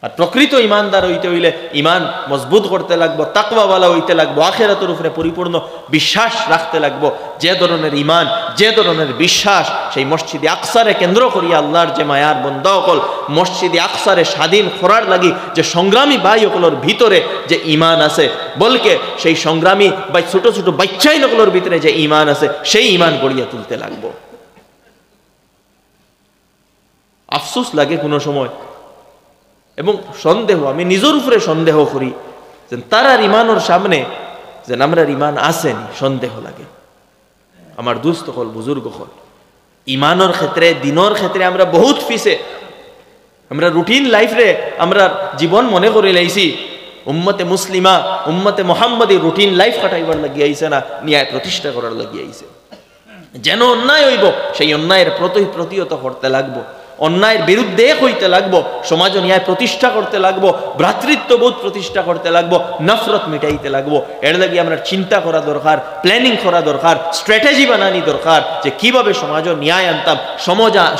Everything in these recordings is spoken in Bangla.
আর প্রকৃত ইমানদার হইতে হইলে ইমান মজবুত করতে লাগবো, তাকওয়াওয়ালা হইতে লাগবো, আখিরাতের উপরে পরিপূর্ণ বিশ্বাস রাখতে লাগবো। যে ধরনের ইমান, যে ধরনের বিশ্বাস, সেই মসজিদে আকসারে কেন্দ্র করিয়া আল্লাহর যে মায়ার বন্দা অকল মসজিদে আকসারে স্বাধীন করার লাগি যে সংগ্রামী ভাই অকলের ভিতরে যে ইমান আছে, বলকে সেই সংগ্রামী বা ছোট ছোট বাচ্চাই নকলের ভিতরে যে ইমান আছে, সেই ইমান গড়িয়া তুলতে লাগবো। আফসোস লাগে কোনো সময় এবং সন্দেহ, আমি নিজের উপরে সন্দেহ করি যে তারার ইমানের সামনে যে আমরার ইমান আসেনি, সন্দেহ লাগে। আমার দুস্থ হল, বুজুর্গ হল, ইমানের ক্ষেত্রে, দিনের ক্ষেত্রে আমরা বহুত পিছে। আমরা রুটিন লাইফরে আমরা জীবন মনে করে লাইছি উম্মতে মুসলিমা, উম্মতে মোহাম্মদী রুটিন লাইফ কাটাইবার লাগিয়ে আইছে না, ন্যায় প্রতিষ্ঠা করার লাগিয়ে আইছে। যেন অন্যায় হইব সেই অন্যায়ের প্রতিহত করতে লাগবো, অন্যায়ের বিরুদ্ধে হইতে লাগবো, সমাজ ন্যায় প্রতিষ্ঠা করতে লাগবো, ভ্রাতৃত্ববোধ প্রতিষ্ঠা করতে লাগবো, নফরত মিটাইতে লাগবো। এর লাগি আমরা চিন্তা করা দরকার, প্ল্যানিং করা দরকার, স্ট্র্যাটেজি বানানি দরকার যে কিভাবে সমাজ ন্যায় আনতাম,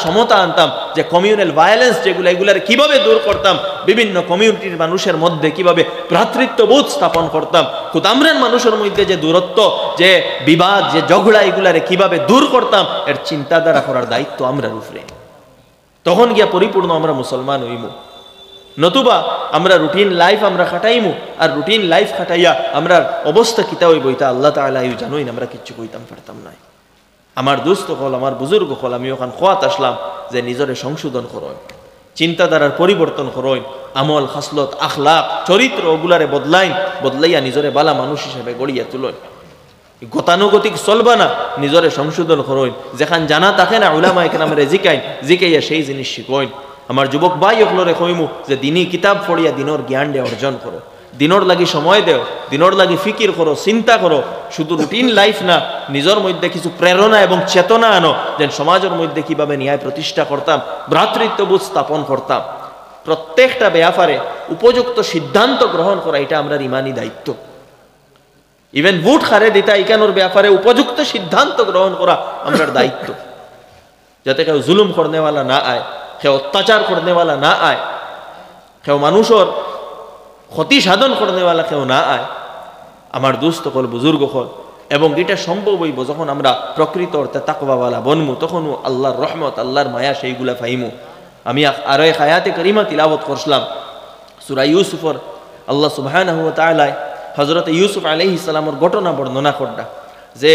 সমতা আনতাম, যে কমিউনাল ভায়োলেন্স যেগুলো, এগুলার কিভাবে দূর করতাম, বিভিন্ন কমিউনিটির মানুষের মধ্যে কিভাবে ভ্রাতৃত্ববোধ স্থাপন করতাম, কুতামরান মানুষের মধ্যে যে দূরত্ব, যে বিবাদ, যে ঝগড়া, এগুলারে কিভাবে দূর করতাম, এর চিন্তাধারা করার দায়িত্ব আমরার উপরে। তখন গিয়া পরিপূর্ণ আমরা মুসলমান হইমু। নতুবা আমরা রুটিন লাইফ আমরা খাটাইমু, আর রুটিন লাইফ খাটাইয়া আমরা অবস্থা কিতা হইব এটা আল্লাহ তাআলা জানোই না, আমরা কিচ্ছু কইতাম পারতাম না। আমার দোস্ত হল, আমার বুজুর্গ হল, আমি ওখান খোয়াত আসলাম যে নিজরে সংশোধন করো, চিন্তাধারার পরিবর্তন করো, আমল, খাসলত, আখলাক, চরিত্র ওগুলারে বদলাইয়া নিজরে বালা মানুষ হিসেবে গড়িয়া তুলো। গতানুগতিক চলবা না, নিজরে সংশোধন করইন। যেখান জানা থাকে না উলামা একরামরে জিকাইয়া সেই জিনিস শিখইন। আমার যুবক ভাই অকলরে কইমু যে দিনই কিতাব পড়িয়া দিনর জ্ঞান দে অর্জন করো, দিনর লাগি সময় দেও, দিনর লাগি ফিকির করো, চিন্তা করো। শুধু রুটিন লাইফ না, নিজের মধ্যে কিছু প্রেরণা এবং চেতনা আনো, যেন সমাজের মধ্যে কিভাবে ন্যায় প্রতিষ্ঠা করতাম, ভ্রাতৃত্ববোধ স্থাপন করতাম। প্রত্যেকটা ব্যাপারে উপযুক্ত সিদ্ধান্ত গ্রহণ করা এটা আমরা ইমানি দায়িত্ব। ইভেন ভোট হারে দিতা ইকানোর ব্যাপারে উপযুক্ত সিদ্ধান্ত গ্রহণ করা আমরার দায়িত্ব, যাতে কেউ জুলুম করনেওয়ালা না আয়, কেউ অত্যাচার করনেওয়ালা না আয়, কেউ মানুষের ক্ষতি সাধন করনেওয়ালা কেউ না আয়। আমার দুস্থ হল, বুজুর্গ হল, এবং এটা সম্ভব হইব যখন আমরা প্রকৃত অর্থে তাকওয়াওয়ালা বনমু, তখন আল্লাহর রহমত, আল্লাহর মায়া সেইগুলা পাইমু। আমি আরো এক আয়াতে কারিমা তিলাওয়াত করছিলাম সূরা ইউসুফের। আল্লাহ সুবহানাহু ওয়া তাআলা হযরত ইউসুফ আলাইহিস সালামের ঘটনা বর্ণনা করডা যে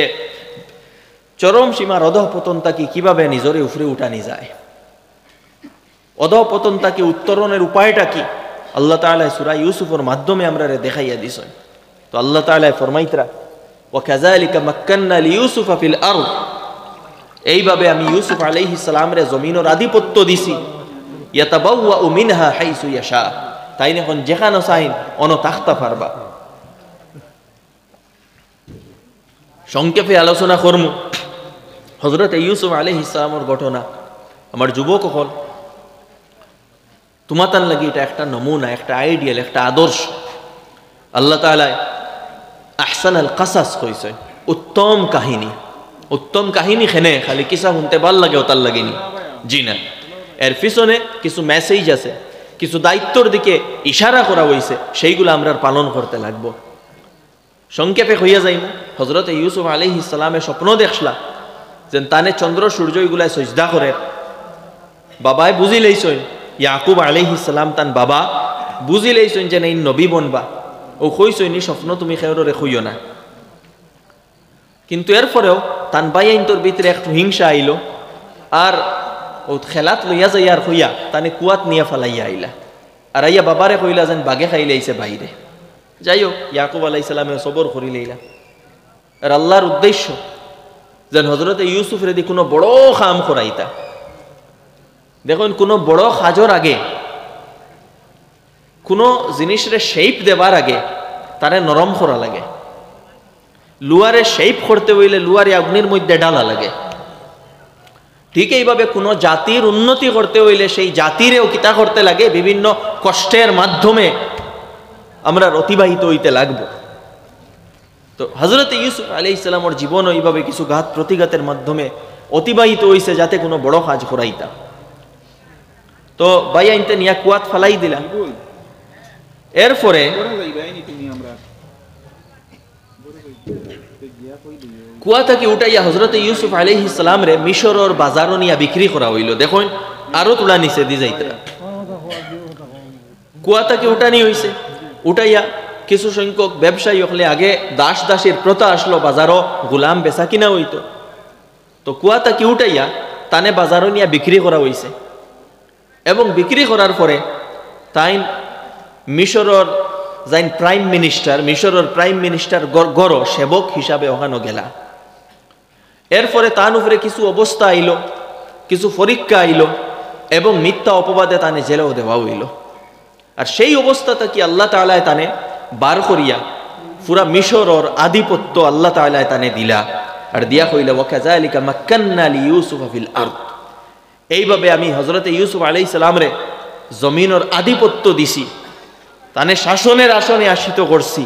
চরম সীমার অধঃপতন তাকে কিভাবে নিজরে উপরে উঠানি যায়, অধঃপতন তাকে উত্তরণের উপায়টা কি, আল্লাহ তাআলা সূরা ইউসুফের মাধ্যমে আমরা দেখাইয়া দিছেন। তো আল্লাহ তাআলা ফরমাইতরা ওয়া কাযালিকা মাক্কান্না লিইউসুফা ফিল আরদ, এইভাবে আমি ইউসুফ আলাইহিস সালামরে জমিনের আধিপত্য দিছি, ইয়াতাবাওয়াউ মিনহা হাইসু ইয়াশা, তাই এখন যেখানে চাইন অন তাখতা পারবা। সংক্ষেপে আলোচনা করমু হযরত ইউসুফ আলাইহিস সালামের ঘটনা। আমার যুবক হল, তোমাতান লাগি এটা একটা নমুনা, একটা আইডিয়াল, একটা আদর্শ। আল্লাহ তাআলা আহসানুল কাসাস কইছে, উত্তম কাহিনী। উত্তম কাহিনী খেনে খালি কিসা শুনতে ভাল লাগে ওতার লাগেনি, জি না, এর পিছনে কিছু মেসেজ আছে, কিছু দায়িত্বর দিকে ইশারা করা হয়েছে, সেইগুলো আমরা পালন করতে লাগবো। সংক্ষেপে হইয়া যাইমু, হযরত ইউসুফ আলাইহিস সালামে স্বপ্ন দেখলা যে তানে চন্দ্র সূর্য এগুলা সজদা করে। বাবাই বুঝি লইছেন, ইয়াকুব আলাইহিস সালাম তান বাবা বুঝি লইছেন যে এই নবী বনবা, ও কইছেন স্বপ্ন তুমি খেউরে খুইও না। কিন্তু এরপরেও তান ভাই আইনটোর ভিতরে একটু হিংসা আইলো, আর ও খেলাত লইয়া যাই আর হইয়া তানে কুয়াত নিয়ে ফেলাইয়া আইলা, আর আইয়া বাবারে কইলা যেন বাগে খাইলে আইছে বাইরে। যাই হোক, ইয়াকুব আলাইহিস সালামে সবর করি লইলা। আর আল্লাহর উদ্দেশ্য যেন হযরত ইউসুফ রেদি কোনো বড় কাম করাইতা। দেখুন, কোনো বড় কাজের আগে, কোনো জিনিসরে শেপ দেবার আগে তারে নরম করা লাগে। লুয়ারে শেপ করতে হইলে লুয়ারে অগ্নির মধ্যে ডালা লাগে। ঠিক এইভাবে কোনো জাতির উন্নতি করতে হইলে সেই জাতিরেও কিতা করতে লাগে, বিভিন্ন কষ্টের মাধ্যমে আমরা অতিবাহিত হইতে লাগবো। তো হযরত ইউসুফ আলাইহিস সালামের জীবন এইভাবে কিছু ঘাত প্রতিঘাতের মাধ্যমে অতিবাহিত হইছে, যাতে কোনো বড় কাজ করাইতা। তো ভাই আইনতে নিয়া কুয়াত ফালাই দিলা। এরপরে কুয়া থেকে উঠাইয়া হজরত ইউসুফ আলাইহিস সালাম রে মিশরের বাজারও নিয়া বিক্রি করা হইল। দেখুন আরো তোলা নিচে দি যাইতরা কুয়া থেকে উঠানি হইছে। উঠাইয়া কিছু সংখ্যক ব্যবসায়ী হলে আগে দাস দাসীর প্রথা আসলো, বাজারও গোলাম বেচা কিনা হইতো। তো কুয়া থেকে উঠাইয়া তানে বাজারও নিয়া বিক্রি করা হইছে এবং বিক্রি করার পরে তাই মিশরের যাইন প্রাইম মিনিস্টার, মিশরের প্রাইম মিনিস্টার গড় সেবক হিসাবে ওখানে গেলা। এরপরে তার উপরে কিছু অবস্থা আইল, কিছু পরীক্ষা আইল এবং মিথ্যা অপবাদে তানে জেলেও দেওয়া হইল। আর সেই অবস্থাটা কি আল্লাহ তাআলা তানে বার করিয়া পুরা মিশরের আধিপত্য আল্লাহ তাআলা তানে দিলা। আর দিয়া কইল ওয়াকাযালিকা মাক্কান্না লিইউসুফা ফিল আরদ, এইভাবে আমি হযরতে ইউসুফ আলাইহিস সালাম রে জমিনের আধিপত্য দিছি, তানে শাসনের আসনে আসিত করছি।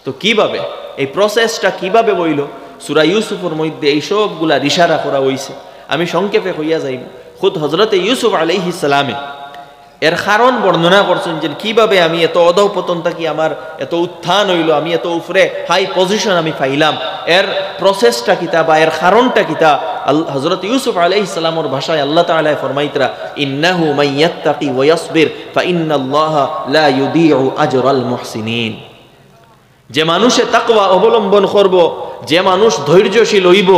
তো কিভাবে এই প্রসেসটা কিভাবে বইল সূরা ইউসুফের মধ্যে এই সবগুলা ইশারা করা হইছে। আমি সংক্ষেপে কইয়া যাইব। খুদ হযরতে ইউসুফ আলাইহিস সালামে এর কারণ বর্ণনা করছেন যে কিভাবে আমি এত অধঃপতন থাকি আমার এত উত্থান হইল, আমি এত উপরে হাই পজিশন আমি পাইলাম, এর প্রসেসটা কিতা বা এর কারণটা কিতা। হযরত ইউসুফ আলাইহিস সালামের ভাষায় আল্লাহ তাআলা ফরমাইতরা ইন্নাহু মাইয়াত্তাকি ওয়া ইয়াসবির ফাইন্নাল্লাহা লা ইউদিউ আজরাল মুহসিনিন। যে মানুষে তাকওয়া অবলম্বন করব, যে মানুষ ধৈর্যশীল হইব,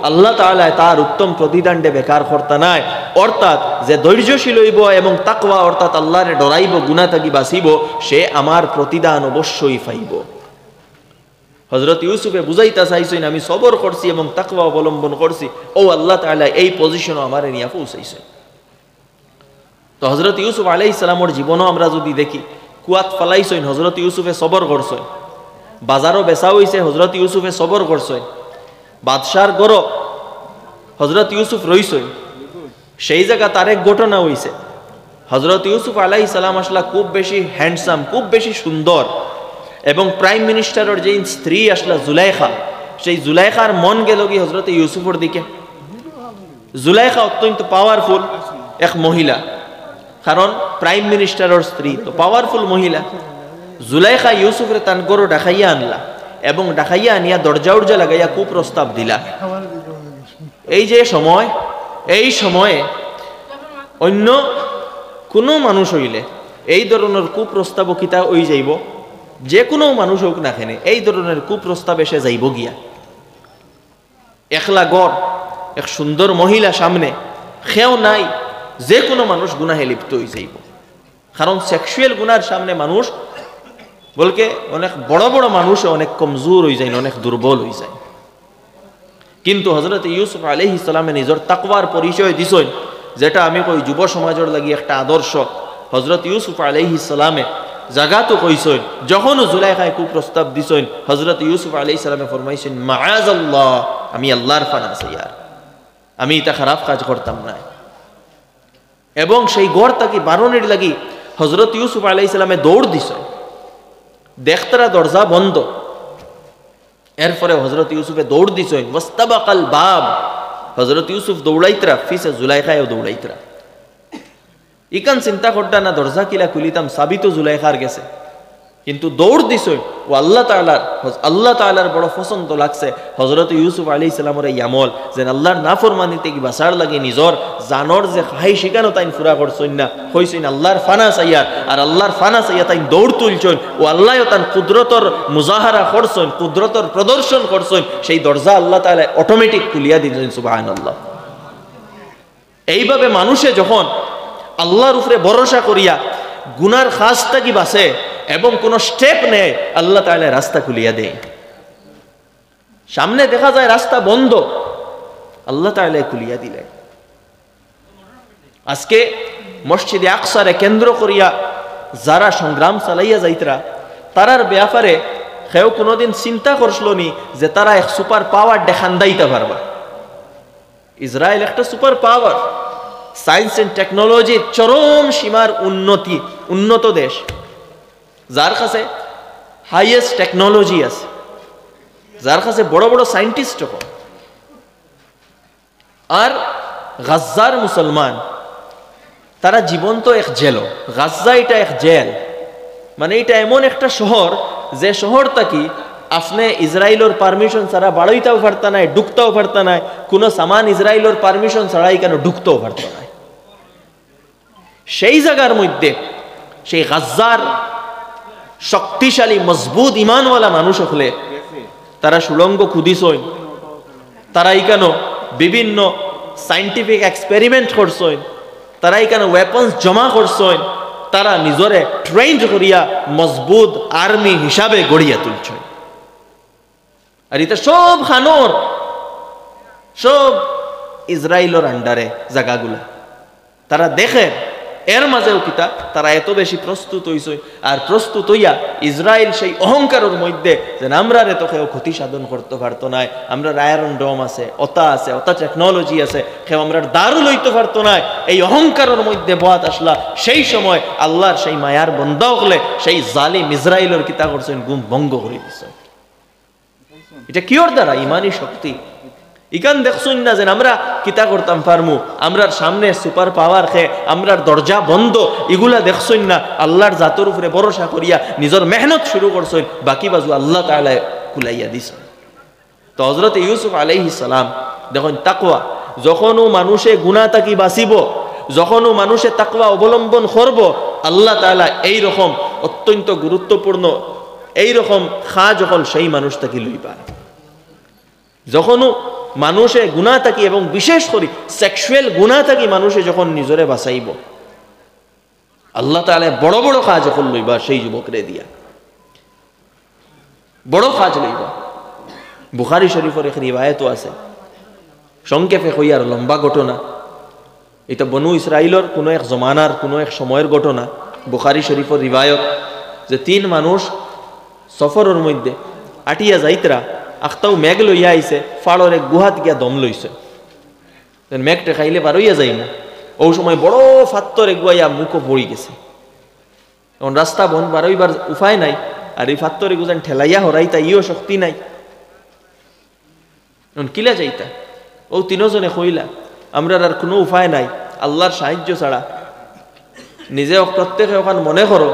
আল্লাহ তাআলা তার উত্তম প্রতিদানটা বেকার করতা নাই। অর্থাৎ যে ধৈর্যশীল হইব এবং তাকওয়া অর্থাৎ আল্লাহরে ডরাইব, গুনাহ থেকে বাঁচিব, সে আমার প্রতিদান অবশ্যই পাইব। হযরত ইউসুফে বুঝাইতা চাইছেন আমি সবর করছি এবং তাকওয়া অবলম্বন করছি, ও আল্লাহ তাআলা এই পজিশনে আমারে নিয়ে পৌঁছাইছেন। তো হযরত ইউসুফ আলাইহিস সালামের জীবনও আমরা যদি দেখি, কুয়াত ফালাইছেন হযরত ইউসুফে সবর করছেন, বাজারও বেচা হইছে হযরত ইউসুফে সবর করছেন, বাদশার গড় হযরত ইউসুফ রইছেন। সেই জায়গা তার এক ঘটনা হইছে। হযরত ইউসুফ আলাইহিস সালাম আসলা খুব বেশি হ্যান্ডসাম, খুব বেশি সুন্দর, এবং প্রাইম মিনিস্টারের যে স্ত্রী আসলা জুলাইখা, সেই জুলাইখার মন গেল কি হযরত ইউসুফের দিকে। জুলাইখা অত্যন্ত পাওয়ারফুল এক মহিলা, কারণ প্রাইম মিনিস্টারের স্ত্রী তো পাওয়ারফুল মহিলা। জুলাইখা ইউসুফরে তান গরো ডাকাইয়া আনলা এবং ডাকাইয়া আনিয়া দরজা উর্জা লাগাইয়া কুপ্রস্তাব দিলা। এই সময়ে অন্য কোনো মানুষ হইলে এই ধরনের কুপ্রস্তাব কিতা হই যাইব, যে কোনো মানুষ হোক না কেন এই ধরনের কুপ্রস্তাব এসে যাইব গিয়া। একলা গড় এক সুন্দর মহিলা সামনে খেও নাই, যে কোনো মানুষ গুনাহে লিপ্ত হয়ে যাইব। কারণ সেক্সুয়াল গুনার সামনে মানুষ বলকে অনেক বড় বড় মানুষ অনেক কমজোর হয়ে যায়, অনেক দুর্বল হয়ে যায়। কিন্তু হযরত ইউসুফ আলাইহিস সালামে নিজের তাকওয়ার পরিচয় দিছেন, যেটা আমি কই যুব সমাজের লাগি একটা আদর্শ। হযরত ইউসুফ আলাইহিস সালামে জায়গা তো কইছেন, যখন জুলাইখায় কুপ্রস্তাব দিছেন হযরত ইউসুফ আলাইহিস সালামে ফরমাইছেন মাআযাল্লাহ, আমি আল্লাহর ফানা আছি, ইয়ার আমি এটা খারাপ কাজ করতাম না। এবং সেই গড় তাকে বারণের লাগি হযরত ইউসুফ আলাইহিস সালামে দৌড় দিছেন, দেখতারা দরজা বন্ধ। এরপরে হযরত ইউসুফে দৌড় দিছেন, ওয়াস্তাবাকাল বাব, হযরত ইউসুফ দৌড়াইতরা, ফিসে জুলাইখায়ও দৌড়াইতরা। ইকান চিন্তা করতা না দরজা কিলা খুলিতাম, সাবি তো জুলাইখার গেছে, কিন্তু দৌড় দিছেন। ও আল্লাহ তাআলার বড় পছন্দ লাগছে হযরত ইউসুফ আলাইহিস সালামের এই আমল, যে আল্লাহর নাফরমানিতে কি বাঁচার লাগে নিজর জানর যে খাই শিখানো তাই পুরা করছেন না, হইছেন আল্লাহর ফানা চাইয়ার। আর আল্লাহর ফানা চাইয়া তাই দৌড় তুলছেন, ও আল্লাহ তান কুদরতর মুজাহারা করছেন, কুদরতর প্রদর্শন করছেন, সেই দরজা আল্লাহ তাআলা অটোমেটিক খুলিয়া দিলেন। সুবহানাল্লাহ। এইভাবে মানুষে যখন আল্লাহর উপরে ভরসা করিয়া গুনার খাসটা কি বাঁচে এবং কোন স্টেপ নেয়, আল্লাহ তাআলা রাস্তা খুলিয়া দেয়। সামনে দেখা যায় রাস্তা বন্ধ, আল্লাহ তাআলা খুলিয়া দিলেন। আজকে মসজিদে আকসারে কেন্দ্র করিয়া যারা সংগ্রাম চালাইয়া যাইতরা, তারার ব্যাপারে কেউ কোনোদিন চিন্তা করছিল নি যে তারা এক সুপার পাওয়ার দেখান দাইতে পারবা। ইসরায়েল একটা সুপার পাওয়ার, সায়েন্স এন্ড টেকনোলজির চরম সীমার উন্নত দেশ, যার কাছে হাইয়েস্ট টেকনোলজি আছে, যার কাছে বড় বড় সায়েন্টিস্ট হন। আর গাজ্জার মুসলমান তারা জীবন্ত এক জেল। গাজ্জা এটা এক জেল, মানে এটা এমন একটা শহর যে শহরটা কি আপনি ইসরায়েলের পারমিশন ছাড়া বাড়াইতেও পারতা নাই, ঢুকতেও পারতা নাই, কোনো সামান ইসরায়েলের পারমিশন ছাড়াই কেন ঢুকতেও পারতা নাই। সেই জায়গার মধ্যে সেই গাজ্জার শক্তিশালী মজবুত ইমানওয়ালা মানুষ হলে তারা সুড়ঙ্গ খুদিছইন, তারা কেন বিভিন্ন সাইন্টিফিক এক্সপেরিমেন্ট করছইন, তারা কেন ওয়েপন্স জমা করছইন, তারা নিজরে ট্রেন্ড করিয়া মজবুত আর্মি হিসাবে গড়িয়া তুলছেন। আর এটা সব খানোর, সব ইসরায়েলের আন্ডারে জায়গাগুলা। তারা দেখেন এর মাঝেও কিতা তারা এত বেশি প্রস্তুত হইছে, আর প্রস্তুত হইয়া ইসরায়েল সেই অহংকারের মধ্যে যে আমরা রে তো কেউ ক্ষতি সাধন করতে পারতো না, আমরা আয়রন ডোম আছে, অতা টেকনোলজি আছে, কেউ আমরা দারু লইতে পারতো না, এই অহংকারের মধ্যে বাত আসলা। সেই সময় আল্লাহর সেই মায়ার বন্ধ হলে সেই জালিম ইসরায়েলের কিতা করছেন গুম ভঙ্গ করে দিচ্ছে। এটা কিওর দ্বারা? ইমানি শক্তি। ইকান দেখছুন না যে আমরা কিতা করতাম পারমু, আমরার সামনে সুপার পাওয়ার খেয়ে আমরার দরজা বন্ধ, এগুলা দেখছুন না। আল্লাহর জাতর উপরে ভরসা করিয়া নিজের মেহনত শুরু করছেন, বাকি বাজু আল্লাহ তাআলা কুলাইয়া দিছ। তো হযরত ইউসুফ আলাইহিস সালাম দেখুন তাকওয়া, যখন মানুষে গুনাহ থাকি বাঁচিব, যখন মানুষে তাকওয়া অবলম্বন করব, আল্লাহ তাআলা এই রকম অত্যন্ত গুরুত্বপূর্ণ এই রকম খাজ হল সেই মানুষ তাকে লইবা। যখন মানুষে গুনাহ থাকি এবং বিশেষ করে সেক্সুয়াল গুনাহ থাকি মানুষে যখন নিজরে বাঁচাইব, আল্লাহ তাআলা বড় বড় কাজ যখন লইবা সেই যুবকরে দিয়া বড় কাজ লইবা। বুখারী শরীফের এক রিওয়ায়াত আছে, সংক্ষেপে কই আর লম্বা ঘটনা। এটা বনু ইসরায়েলের কোনো এক জমানার কোনো এক সময়ের ঘটনা। বুখারী শরীফের রিওয়ায়াত যে 3 মানুষ সফরের মধ্যে আটিয়া যাইতরা, আখতাও মেঘ লইয়া আইছে, ফাড়র এক গুহাত গিয়া দম লইছে। মেঘটা খাইলে পারইয়া যাই না, ও সময় বড় ফাত্তর এগুয়াইয়া মুখও পড়ি গেছে। এখন রাস্তা বন্ধ, বারোইবার উপায় নাই, আর এই ফাত্তর এগুজান ঠেলাইয়া হরাইতা ইও শক্তি নাই। এখন কিলা যাইতা? ও 3 জনে কইলা আমরা আর কোনো উপায় নাই আল্লাহর সাহায্য ছাড়া। নিজে প্রত্যেকে ওখান মনে করো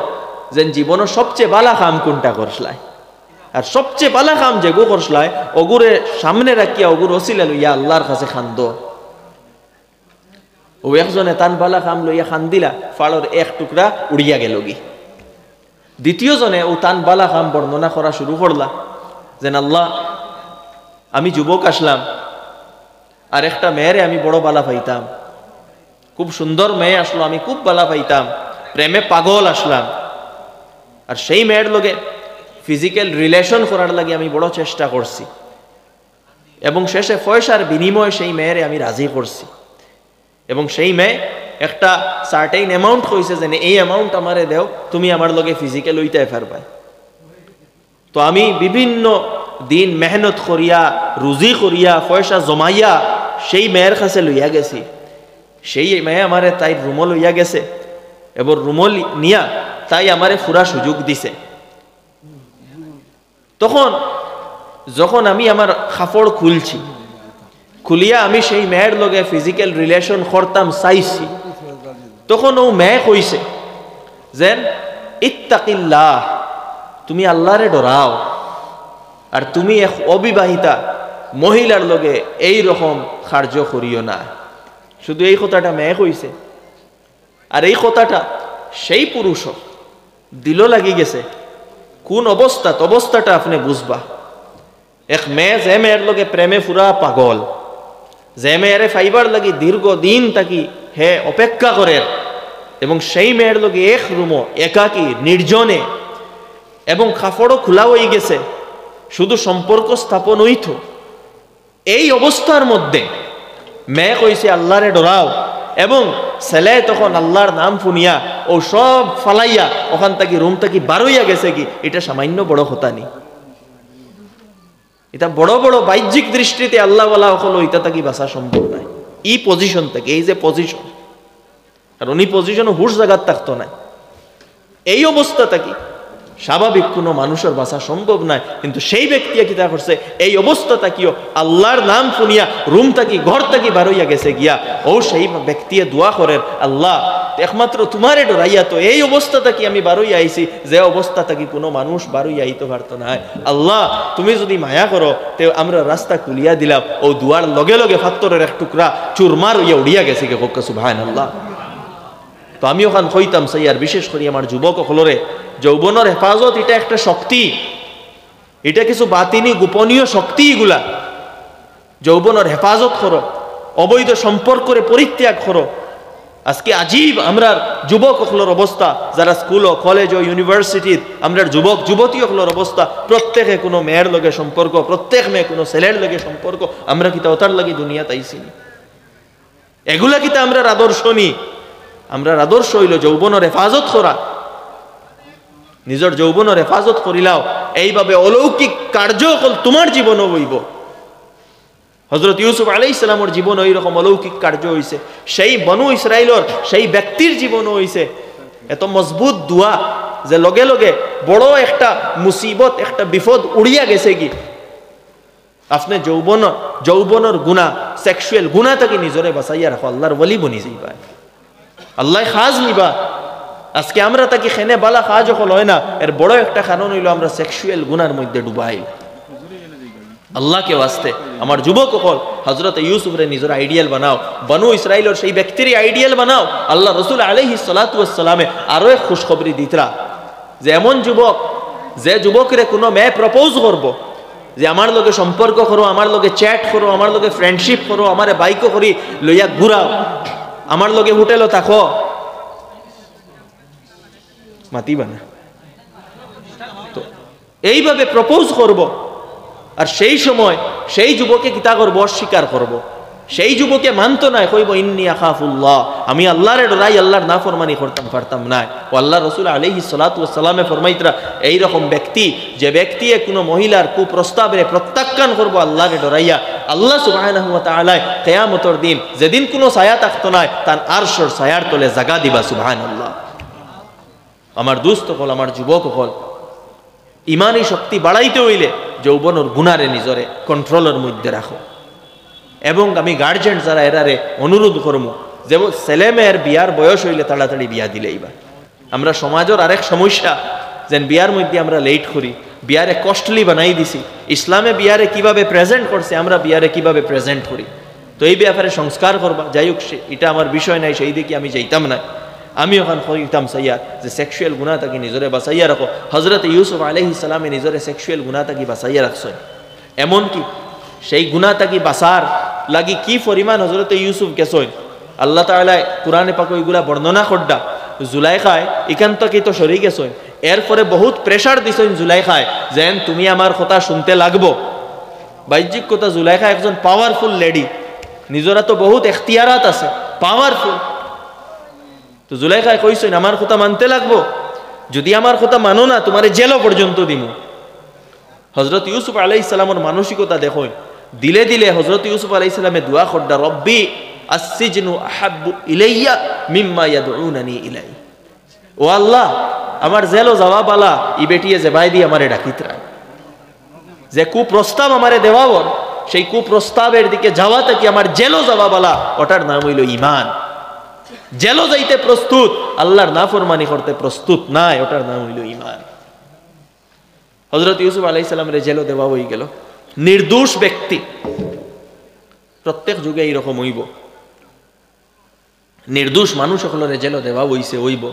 যে জীবনের সবচেয়ে বালা কাম কোনটা করছলাই, আর সবচেয়ে বালা কাম যেগু করছলাই ওগুরে সামনে রাখিয়া ওগুর ওসিলা লইয়া আল্লাহর কাছে খান্দ। ও একজনে তান বালা কাম লইয়া খান দিলা, ফাড়র এক টুকরা উড়িয়া গেল গি। দ্বিতীয় জনে ও তান বালা কাম বর্ণনা করা শুরু করলা, যেন আল্লাহ আমি যুবক আসলাম, আর একটা মেয়েরে আমি বড় বালা পাইতাম, খুব সুন্দর মেয়ে আসলো, আমি খুব বালা পাইতাম, প্রেমে পাগল আসলাম, আর সেই মেয়ের লগে ফিজিক্যাল রিলেশন করার লাগে আমি বড় চেষ্টা করছি, এবং শেষে পয়সার বিনিময়ে সেই মেয়েরে আমি রাজি করছি, এবং সেই মেয়ে একটা সার্টেইন অ্যামাউন্ট কইছে যে এই অ্যামাউন্ট আমারে দেও, তুমি আমার লগে ফিজিক্যাল হইতে পারবাই। তো আমি বিভিন্ন দিন মেহনত করিয়া রুজি করিয়া পয়সা জমাইয়া সেই মেয়ের কাছে লইয়া গেছি। সেই মেয়ে আমারে তাই রুমো লইয়া গেছে, এবং রুমো নিয়া তাই আমারে পুরা সুযোগ দিছে। তখন যখন আমি আমার কাপড় খুলছি, খুলিয়া আমি সেই মেয়ের লগে ফিজিক্যাল রিলেশন করতাম চাইছি, তখন ও মেয়ে কইছে যেন ইত্তাকিল্লাহ, তুমি আল্লাহরে ডরাও, আর তুমি এক অবিবাহিতা মহিলার লগে এই রকম কার্য করিও না। শুধু এই কথাটা মেয়ে কইছে, আর এই কথাটা সেই পুরুষ দিল লাগি গেছে। কোন অবস্থাটা আপনি বুঝবা। এক মেয়ে যে মেয়ের লগে প্রেমে পুরা পাগল, যে মেয়েরে ফাইবার লাগি দীর্ঘদিন তাকি হে অপেক্ষা করে, এবং সেই মেয়ের লগে এক রুমো একাকী নির্জনে, এবং কাপড়ও খোলা হয়ে গেছে, শুধু সম্পর্ক স্থাপন হইত। এই অবস্থার মধ্যে মেয়ে কইছে আল্লাহরে ডরাও, এবং ছেলে তখন আল্লাহর নাম শুনিয়া ও সব ফালাইয়া ওখান থেকে রুম থেকে বারইয়া গেছে কি, এটা সামান্য বড় কথা নেই। এটা বড় বড় বাহ্যিক দৃষ্টিতে আল্লাহ ওয়ালা হলো, এটা তাকে বাঁচা সম্ভব নাই। এই পজিশন থেকে, এই যে পজিশন, আর উনি পজিশনও হুশ জায়গার থাকতো না। এই অবস্থা থাকি স্বাভাবিক কোনো মানুষের বাঁচা সম্ভব নয়, কিন্তু সেই ব্যক্তি কিতা করছে, এই অবস্থা তাকিও আল্লাহর নাম শুনিয়া রুম থাকি ঘর থাকি বারইয়া গেছে গিয়া, ও সেই ব্যক্তি দোয়া করেন আল্লাহ একমাত্র তোমারে ডরাইয়া তো এই অবস্থা থাকি আমি বারোই আইছি, যে অবস্থা থাকি কোনো মানুষ বারোই আইতে পারতো না। আল্লাহ তুমি যদি মায়া করো তে আমরা রাস্তা খুলিয়া দিলাম। ও দুয়ার লগে লগে পাথরের এক টুকরা চুরমার হইয়া উড়িয়া গেছে কে কক্কা সুবহানাল্লাহ। তো আমি ওখান হইতাম সাইয়ার, বিশেষ করে আমার যুবক হলরে যৌবনের হেফাজত এটা একটা শক্তি, এটা কিছু বাতিনি গোপনীয় শক্তি। এগুলা যৌবনের হেফাজত করো, অবৈধ সম্পর্কের পরিত্যাগ করো। আজকে আজীব আমরা যুবক হকলের অবস্থা, যারা স্কুল ও কলেজ ও ইউনিভার্সিটির আমরা যুবক যুবতী হকলের অবস্থা, প্রত্যেকে কোনো মেয়ের লগে সম্পর্ক, প্রত্যেক মেয়ে কোনো ছেলের লগে সম্পর্ক। আমরা কিতা ওটার লাগি দুনিয়া তাইছি? এগুলা কিতা আমরা আদর্শ নি? আমরা আদর্শ হইল যৌবনের হেফাজত করা। নিজের যৌবনের হেফাজত করিলাও, এইভাবে অলৌকিক কার্য তোমার জীবনও হইব। হযরত ইউসুফ আলাইহিস সালামের জীবন ওই রকম অলৌকিক কার্য হইছে, সেই বনু ইসরাইলের সেই ব্যক্তির জীবনও হইছে। এত মজবুত দোয়া যে লগে লগে বড় একটা মুসিবত, একটা বিপদ উড়িয়া গেছে কি। আপনি যৌবনের গুনাহ, সেক্সুয়াল গুনাহ থেকে নিজরে বাঁচাইয়া রাখো, আল্লাহর ওলি বনি যাইবা, আল্লাহ খাজ নিবা। আজকে আমরা তাকে খেনে বালা খাজ হল হয় না, এর বড় একটা কারণ হইল আমরা সেক্সুয়াল গুনার মধ্যে ডুবাই। আল্লাহকে ওয়াস্তে আমার যুবক হল হযরত ইউসুফরে নিজের আইডিয়াল বানাও, বনু ইসরাইলের সেই ব্যক্তির আইডিয়াল বানাও। আল্লাহ রাসূল আলাইহিস সালাতু ওয়াস সালামে আরো এক খুশখবরি দিতরা যে এমন যুবক, যে যুবকরে কোনো মেয়ে প্রপোজ করব, যে আমার লগে সম্পর্ক করো, আমার লগে চ্যাট করো, আমার লগে ফ্রেন্ডশিপ করো, আমারে বাইকও করি লইয়া ঘুরাও, আমার লগে হোটেলও থাকো, মাতিবা না। তো এইভাবে প্রপোজ করব, আর সেই সময় সেই যুবকে কিতা করবো? অস্বীকার করব। সেই যুবকে মানতো না, কইব ইন্নী আখাফুল্লাহ, আমি আল্লাহরে ডরাই, আল্লাহর নাফরমানি করতাম পারতাম না। ও আল্লাহ রাসূল আলাইহিস সালাতু ওয়াস সালামে ফরমাইতরা, এইরকম ব্যক্তি, যে ব্যক্তি কোনো মহিলার কুপ্রস্তাবে প্রত্যাখ্যান করবো আল্লাহরে ডরাইয়া, আল্লাহ সুবহানাহু ওয়া তাআলা কিয়ামতের দিন যেদিন কোনো ছায়া থাকতো না, তার আরশের ছায়ার তলে জায়গা দিবা। সুবহানাল্লাহ। আমার দোস্ত হল, আমার যুবক হল, ইমানি শক্তি বাড়াইতে হইলে যৌবনের গুনারে নিজরে কন্ট্রোলের মধ্যে রাখো। এবং আমি গার্জেন যারা এরারে অনুরোধ করবো, যে ছেলে মেয়ের বিয়ার বয়স হইলে তাড়াতাড়ি বিয়া দিলেইবা। আমরা সমাজের আরেক সমস্যা, যেন বিয়ার মধ্যে আমরা লেট করি, বিয়ারে কস্টলি বানাই দিছি। ইসলামে বিয়ারে কিভাবে প্রেজেন্ট করছে, আমরা বিয়ারে কিভাবে প্রেজেন্ট করি। তো এই ব্যাপারে সংস্কার করবা। যাই হোক, এটা আমার বিষয় নাই, সেই দিকে আমি যাইতাম না। আমি ওখান হইতাম সাইয়া যে সেক্সুয়াল গুনাহ থাকি নিজরে বাঁচাইয়া রাখো। হযরত ইউসুফ আলাইহিস সালামে নিজরে সেক্সুয়াল গুনাহ থাকি বাঁচাইয়া রাখছেন। এমনকি সেই গুনাহ থাকি বাঁচার লাগি কি পরিমাণ হযরত ইউসুফ গেছেন, আল্লাহ তাআলা কুরআনে পাক ওইগুলা বর্ণনা করডা। জুলাইখায় এখান থেকে তো সরে গেছেন, এরপরে বহুত প্রেসার দিছেন জুলাইখায়, যেন তুমি আমার কথা শুনতে লাগবো। বাহ্যিক কথা, জুলাইখা একজন পাওয়ারফুল লেডি, নিজরা তো বহুত এখতিয়ারাত আছে, পাওয়ারফুল। তো জুলাইখায় কইছেন আমার কথা মানতে লাগবো, যদি আমার কথা মানো না তোমারে জেলও পর্যন্ত দিমু। হযরত ইউসুফ আলাইহিস সালামের মানসিকতা দেখো, দিলে দিলে হযরত ইউসুফ আলাইহিস সালামে দোয়া করডা, রব্বি আসসিজনু আহাব্বু ইলাইয়া মিম্মা ইয়াদউনানি ইলাই। ও আল্লাহ, আমার জেলও জবাব আলা ই বেটিয়ে জবাই দি আমারে ডাকিতরা। যে কুপ্রস্তাব আমারে দেওয়াও, সেই কুপ্রস্তাবের দিকে যাওয়াতে কি আমার জেলও জবাব আলা, ওটার নাম হইল ঈমান। জেলও যাইতে প্রস্তুত, আল্লাহর নাফরমানি করতে প্রস্তুত নাই, ওটার নাম হইল ঈমান। হযরত ইউসুফ আলাইহিস সালামের জেলও দেওয়া হয়ে গেল। নির্দোষ ব্যক্তি, প্রত্যেক যুগে এইরকম হইব, নির্দোষ মানুষ সকলের জেলও দেওয়া হইছে হইব।